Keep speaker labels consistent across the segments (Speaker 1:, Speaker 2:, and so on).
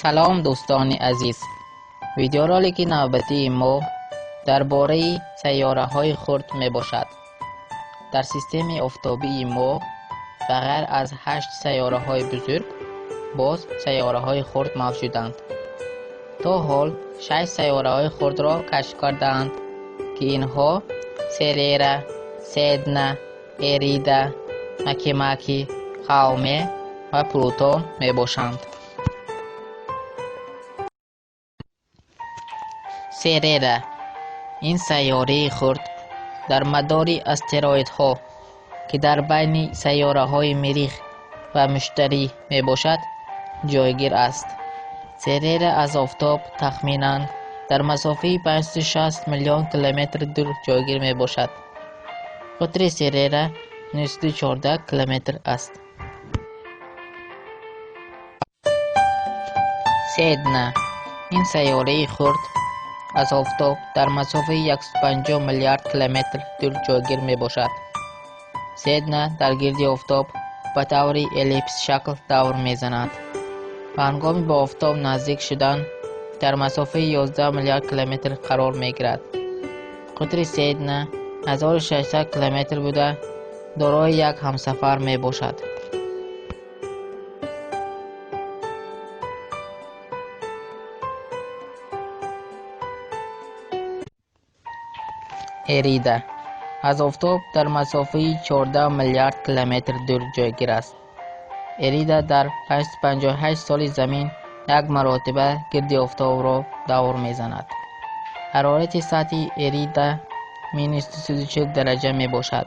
Speaker 1: سلام دوستان عزیز. ویدیورالێکی نوبتی ما درباره سیاره های خرد می باشد. در سیستم آفتابی ما بغیر از 8 سیاره های بزرگ باز سیاره های خرد موجودند. تا حال 6 سیاره های خرد را کشف کردند که اینها سیریره، سیدنه، اریده، مکیماکی، خائومه و پلوتون می باشند. سیریره این سیاره خرد در مدار استروئیدها که در بین سیاره های مریخ و مشتری می باشد جایگیر است. سیریره از آفتاب تخمینا در مسافه 560 میلیون کیلومتر دور جایگیر می باشد. قطر سیریره 914 کیلومتر است. سیدنه این سیاره خرد از آفتاب در مسافه 150 میلیارد کیلومتر دور جایگیر می باشد. سیدنه در گرد آفتاب به طور الیپس شکل دور می زند و هنگامی به آفتاب نزدیک شدن در مسافه 11 میلیارد کیلومتر قرار می گیرد. قطر سیدنه 1600 کیلومتر بوده دارای یک همسفر می باشد. اریده از آفتاب در مسافه 14 میلیارد کیلومتر دور جایگیر است. اریده در 58 سال زمین یک مرتبه گرد آفتاب را دور میزند. حرارت سطحی اریده -340 درجه می باشد.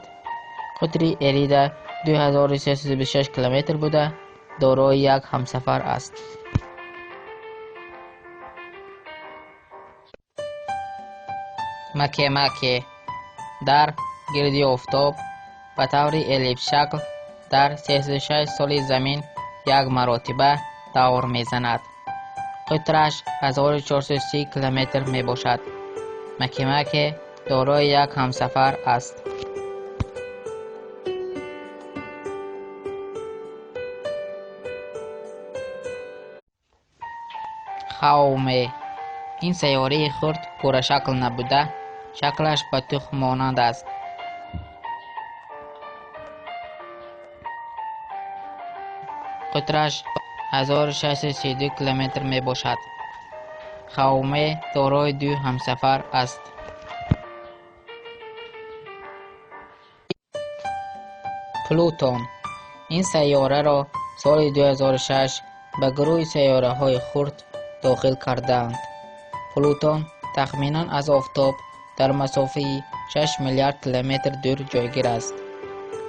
Speaker 1: قطر اریده 2326 کیلومتر بوده دارای یک همسفر است. مکیماکی در گرد آفتاب به طور الیپس شکل در 36 سال زمین یک مرتبه دور میزند. قطرش 1430 کیلومتر می باشد. مکیماکی دارای یک همسفر است. خائومه این سیاره خرد پوره شکل نبوده شکلش به تخم مانند است. قطرش 1632 کیلومتر می باشد. خائومه دارای 2 همسفر است. پلوتون این سیاره را سال 2006 به گروه سیاره های خرد داخل کردند. پلوتون تخمینا از آفتاب در مسافه 6 میلیارد کیلومتر دور جایگیر است.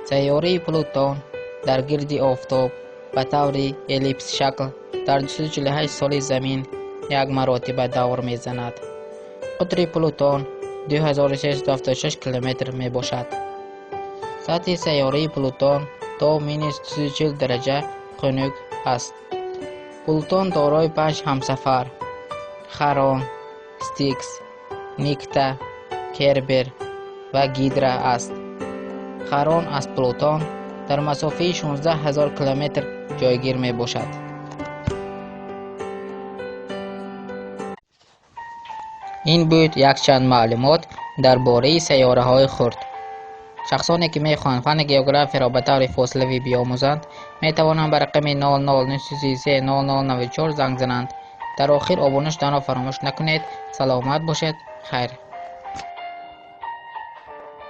Speaker 1: سیاره پلوتون در گرد آفتاب به طور الیپس شکل در 248 سال زمین یک مرتبه دور می زند. قطر پلوتون 2676 کیلومتر می باشد. سطح سیاره پلوتون تا -240 درجه خنک است. پلوتون دارای 5 همسفر خارون، ستیکس، نیکتا، کربر و گیدرا است. خارون از پلوتون در مسافه 16000 کیلومتر جایگیر می باشد. این بود یک چند معلومات درباره سیاره های خرد. شخصانی که می خواهند فن گئوگرافی را به طور فاصلوی بیاموزند می توانند به رقم 00930094 زنگ زنند. در آخر آبونش دان را فراموش نکنید. سلامت باشید. خیر.